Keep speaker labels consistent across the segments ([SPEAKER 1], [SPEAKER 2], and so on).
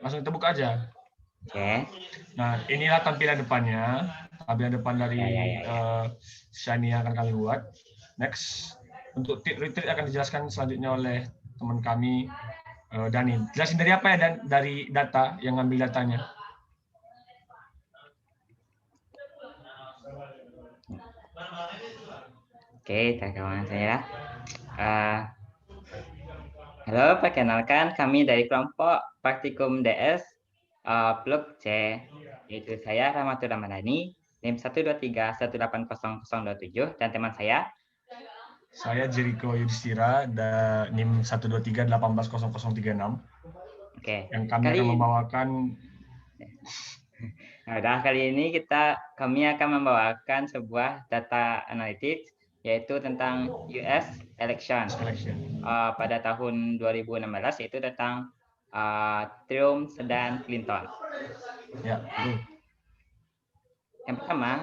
[SPEAKER 1] Langsung kita buka aja.
[SPEAKER 2] Oke.
[SPEAKER 1] Nah, inilah tampilan depannya. Tampilan depan dari Shiny yang akan kami buat. Next, untuk retreat akan dijelaskan selanjutnya oleh teman kami, Dani. Jelasin dari apa ya, dan dari data yang ngambil datanya.
[SPEAKER 2] Oke, kawan saya. Halo, perkenalkan kami dari kelompok Praktikum DS Blok C, yaitu saya Rahmatul Ramadhani, NIM 123180027, dan teman saya.
[SPEAKER 1] Saya Jericho Yudhistira, NIM 123180036.
[SPEAKER 2] Oke.
[SPEAKER 1] Yang kami akan membawakan.
[SPEAKER 2] Nah, kali ini kami akan membawakan sebuah data analytics, yaitu tentang US election. Pada tahun 2016, yaitu tentang Trump dan Clinton.
[SPEAKER 1] Ya.
[SPEAKER 2] Yang pertama,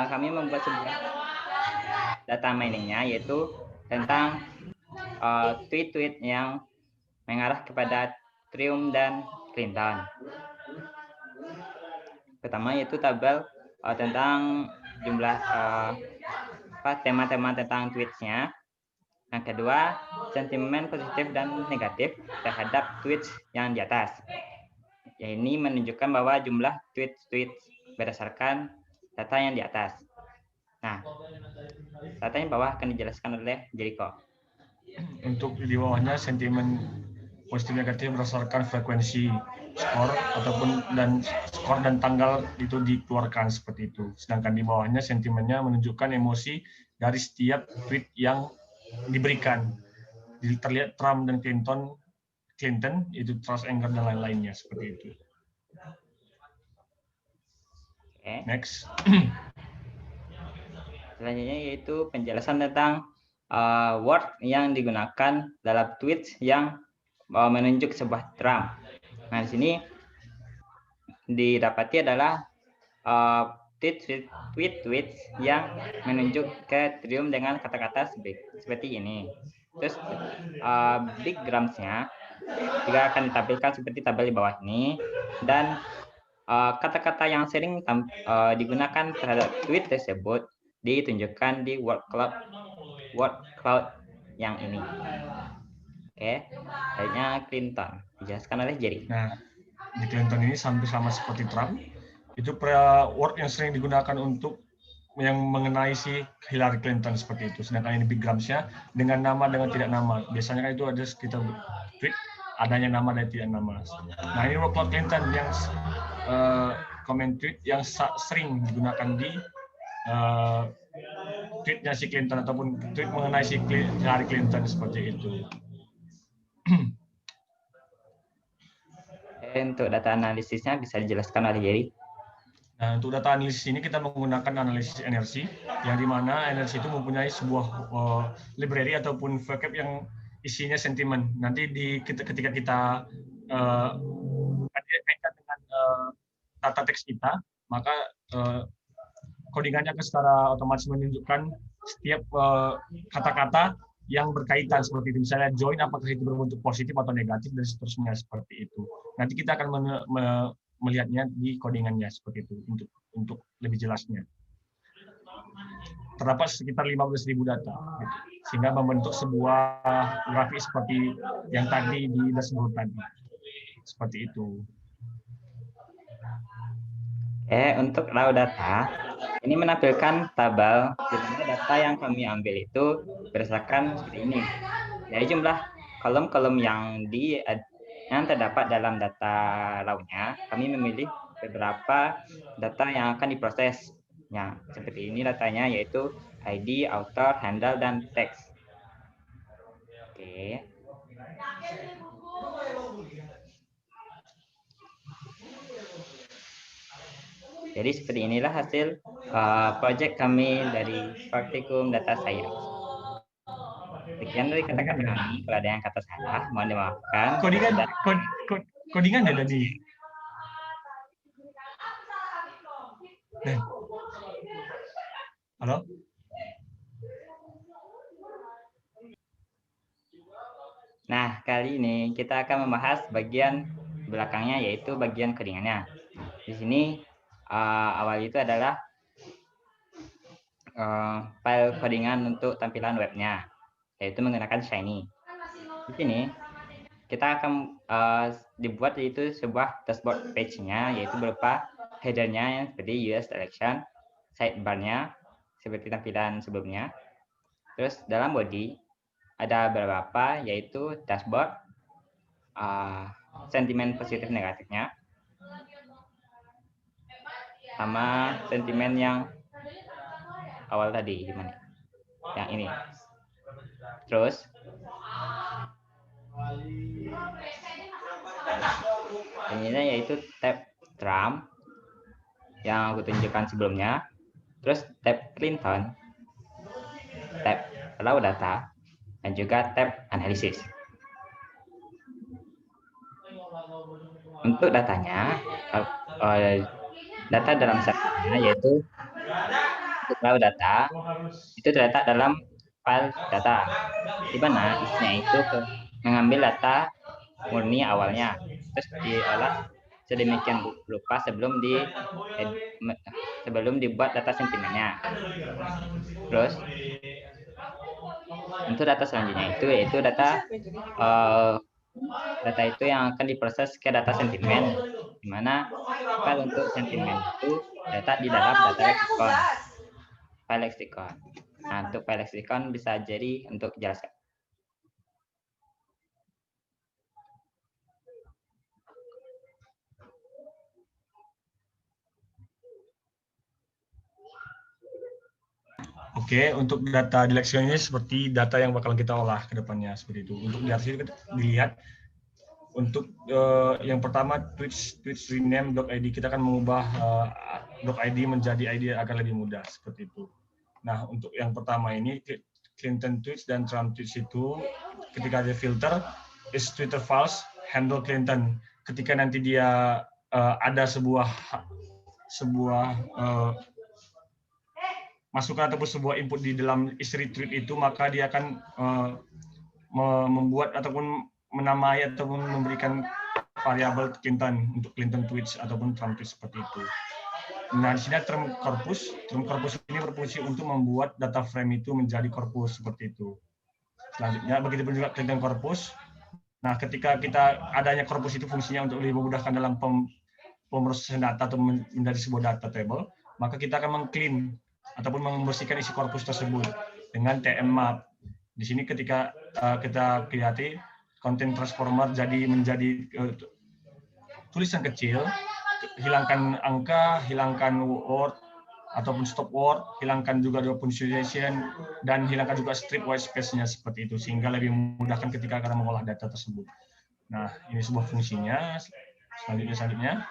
[SPEAKER 2] kami membuat sebuah data miningnya, yaitu tentang tweet-tweet yang mengarah kepada Trump dan Clinton. Pertama yaitu tabel tentang jumlah tema-tema tentang tweetsnya. Yang kedua, sentimen positif dan negatif terhadap tweets yang di atas. Ya, ini menunjukkan bahwa jumlah tweet berdasarkan data yang di atas. Nah, data yang bawah akan dijelaskan oleh Jericho.
[SPEAKER 1] Untuk di bawahnya sentimen positif negatif berdasarkan frekuensi skor skor dan tanggal itu dikeluarkan seperti itu. Sedangkan di bawahnya sentimennya menunjukkan emosi dari setiap tweet yang diberikan. Terlihat Trump dan Clinton itu trust anger dan lain-lainnya seperti itu. Next.
[SPEAKER 2] Selanjutnya yaitu penjelasan tentang word yang digunakan dalam tweet yang menunjuk sebuah Trump. Nah, di sini didapati adalah tweet yang menunjuk ke Trump dengan kata-kata seperti ini. Terus big grams-nya juga akan ditampilkan seperti tabel di bawah ini, dan kata-kata yang sering digunakan terhadap tweet tersebut ditunjukkan di word cloud yang ini. Oke, selanjutnya Clinton dijelaskan oleh Jerry.
[SPEAKER 1] Nah, di Clinton ini sama seperti Trump, itu word yang sering digunakan untuk yang mengenai si Hillary Clinton seperti itu. Sedangkan ini big grams-nya dengan nama dengan tidak nama. Biasanya kan itu ada sekitar tweet adanya nama dan tidak nama. Nah, ini word cloud Clinton yang comment tweet yang sering digunakan di tweetnya si Clinton ataupun tweet mengenai si Hillary Clinton seperti itu.
[SPEAKER 2] Untuk data analisisnya bisa dijelaskan oleh Jerry.
[SPEAKER 1] Nah, untuk data analisis ini kita menggunakan analisis NRC, yang dimana NRC itu mempunyai sebuah library ataupun vocab yang isinya sentimen. Nanti ketika kita kaitkan dengan data teks kita, maka codingannya akan secara otomatis menunjukkan setiap kata-kata yang berkaitan seperti itu. Misalnya join, apakah itu berbentuk positif atau negatif, dan seterusnya seperti itu. Nanti kita akan melihatnya di codingannya seperti itu untuk lebih jelasnya. Terdapat sekitar 15.000 data, gitu, sehingga membentuk sebuah grafik seperti yang tadi di dashboard tadi. Seperti itu.
[SPEAKER 2] Untuk raw data, ini menampilkan tabel di mana data yang kami ambil itu berdasarkan seperti ini. Dari jumlah kolom-kolom yang terdapat dalam data raw-nya, kami memilih beberapa data yang akan diproses. Ya, seperti ini datanya, yaitu ID, author, handle, dan teks. Oke. Jadi seperti inilah hasil proyek kami dari Praktikum Data Science. Sekian dari kata-kata kami. Kalau ada yang kata salah, mohon dimaafkan.
[SPEAKER 1] Codingan ada di. Halo?
[SPEAKER 2] Nah, kali ini kita akan membahas bagian belakangnya yaitu bagian codingannya. Di sini awal itu adalah file codingan untuk tampilan webnya, yaitu menggunakan Shiny. Di sini kita akan dibuat yaitu sebuah dashboard page-nya, yaitu berupa header-nya yang seperti US direction, sidebar-nya seperti tampilan sebelumnya. Terus dalam body ada beberapa, yaitu dashboard, sentimen positif negatifnya, sama sentimen yang awal tadi, gimana? Yang ini. Terus ininya yaitu tab drum yang aku tunjukkan sebelumnya. Terus tab Clinton, tab raw data, dan juga tab analisis. Untuk datanya, data dalam setnya yaitu untuk raw data itu terletak dalam file data, di mana isinya itu mengambil data murni awalnya, terus diolah sedemikian rupa sebelum dibuat data sentimennya. Terus untuk data selanjutnya itu yaitu data itu yang akan diproses ke data sentimen, di mana file untuk sentimen itu data di dalam data lexicon, file lexicon. Nah, untuk file lexicon bisa jadi untuk jelaskan.
[SPEAKER 1] Oke, untuk data di lexicon ini seperti data yang bakal kita olah ke depannya seperti itu. Untuk di atas ini dilihat untuk yang pertama tweets rename.id, kita akan mengubah .id menjadi ID agar lebih mudah seperti itu. Nah, untuk yang pertama ini Clinton tweets dan Trump tweets itu ketika ada filter is Twitter false handle Clinton. Ketika nanti dia ada sebuah masukan ataupun sebuah input di dalam isi tweet itu, maka dia akan membuat ataupun menamai ataupun memberikan variabel Clinton untuk Clinton tweets ataupun Trump tweets seperti itu. Nah, di sini term corpus ini berfungsi untuk membuat data frame itu menjadi corpus seperti itu. Selanjutnya, begitu juga Clinton corpus. Nah, ketika kita adanya corpus itu fungsinya untuk lebih memudahkan dalam pemrosesan data atau menjadi sebuah data table, maka kita akan meng-clean ataupun membersihkan isi korpus tersebut dengan TM map. Di sini ketika kita kelihati content transformer menjadi tulisan kecil, hilangkan angka, hilangkan word ataupun stop word, hilangkan juga punctuation, dan hilangkan juga strip white space-nya seperti itu, sehingga lebih memudahkan ketika kita mengolah data tersebut. Nah, ini sebuah fungsinya. Selanjutnya.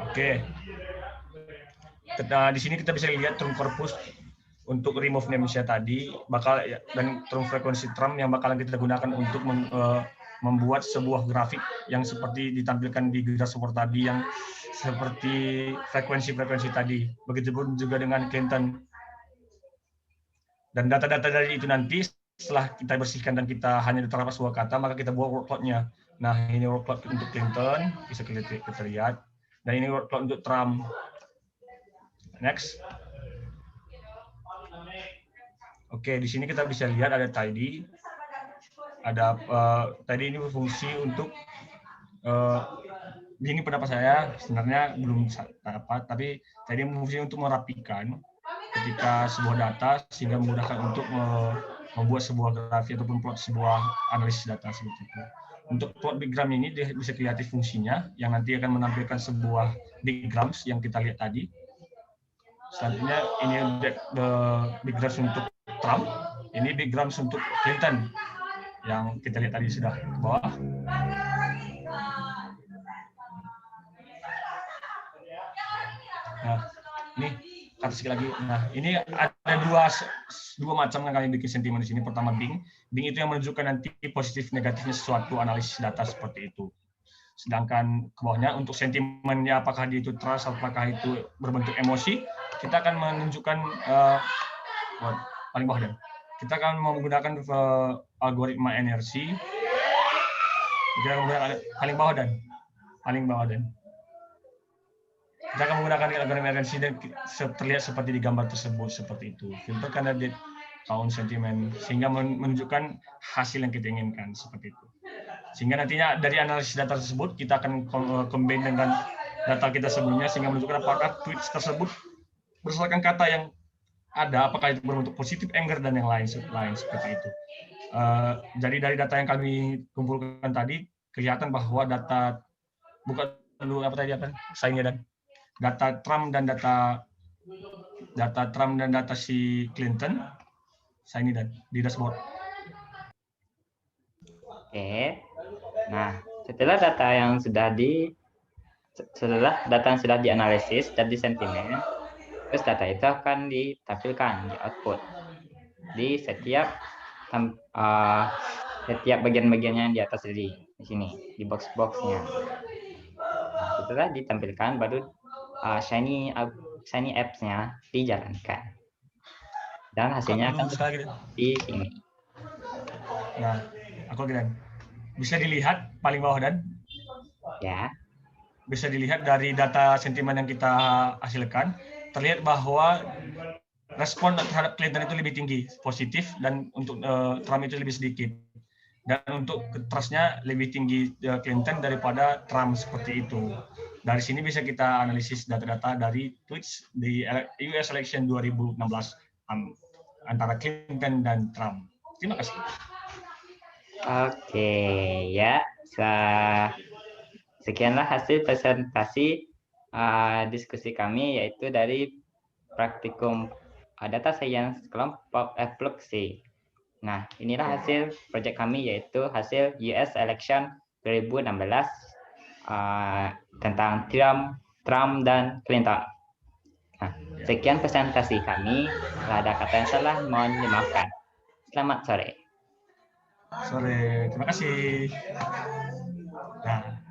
[SPEAKER 1] Oke. Di sini kita bisa lihat term corpus untuk remove name-nya tadi dan term frekuensi term yang bakalan kita gunakan untuk membuat sebuah grafik yang seperti ditampilkan di dashboard tadi, yang seperti frekuensi tadi. Begitupun juga dengan Clinton. Dan data-data dari itu nanti setelah kita bersihkan dan kita hanya terdapat sebuah kata, maka kita buat workload-nya. Nah, ini workload untuk Clinton, bisa kita lihat. Dan ini workload untuk Trump. Next. Oke, di sini kita bisa lihat ada tidy. Ada tidy ini berfungsi untuk ini pendapat saya sebenarnya belum dapat, tapi tidy berfungsi untuk merapikan ketika sebuah data sehingga memudahkan untuk membuat sebuah grafik ataupun plot sebuah analisis data seperti itu. Untuk plot bigram ini dia bisa kreatif fungsinya yang nanti akan menampilkan sebuah diagrams yang kita lihat tadi. Selanjutnya ini diagrams untuk Trump, ini diagrams untuk Clinton yang kita lihat tadi sudah ke bawah. Nah, ini atas sekali lagi. Nah, ini ada dua macam yang kami bikin sentimen di sini. Pertama Bing itu yang menunjukkan nanti positif negatifnya sesuatu analisis data seperti itu. Sedangkan ke bawahnya untuk sentimennya apakah dia itu trust, apakah itu berbentuk emosi, kita akan menunjukkan paling bawah dan kita akan menggunakan algoritma NRC Kita akan menggunakan paling bawah dan. Kita akan menggunakan algoritma RNC dan terlihat seperti di gambar tersebut seperti itu. Filter candidate tahun sentimen sehingga menunjukkan hasil yang kita inginkan seperti itu. Sehingga nantinya dari analisis data tersebut kita akan combine dengan data kita sebelumnya sehingga menunjukkan apakah tweets tersebut berdasarkan kata yang ada, apakah itu berbentuk positif, anger dan yang lain seperti itu. Jadi dari data yang kami kumpulkan tadi kelihatan bahwa data buka dulu apa saingnya dan data Trump dan data si Clinton saya ini dan di dashboard.
[SPEAKER 2] Oke. Nah, setelah data yang sudah dianalisis dan disentimen, terus data itu akan ditampilkan di output di setiap bagian-bagiannya yang di atas di sini di box-boxnya. Setelah ditampilkan baru Shiny apps-nya dijalankan dan hasilnya akan di sini.
[SPEAKER 1] Nah, aku kira bisa dilihat paling bawah dan
[SPEAKER 2] ya.
[SPEAKER 1] Bisa dilihat dari data sentimen yang kita hasilkan terlihat bahwa respon terhadap Clinton itu lebih tinggi positif dan untuk Trump itu lebih sedikit. Dan untuk trust-nya lebih tinggi Clinton daripada Trump seperti itu. Dari sini bisa kita analisis data-data dari tweets di US Election 2016 antara Clinton dan Trump. Terima kasih.
[SPEAKER 2] Oke, ya. Sekianlah hasil presentasi diskusi kami, yaitu dari praktikum data science kelompok F+C. Nah, inilah hasil proyek kami, yaitu hasil US Election 2016 tentang Trump dan Clinton. Nah, sekian presentasi kami. Kalau ada kata yang salah, mohon dimaafkan. Selamat sore.
[SPEAKER 1] Sore, terima kasih. Nah.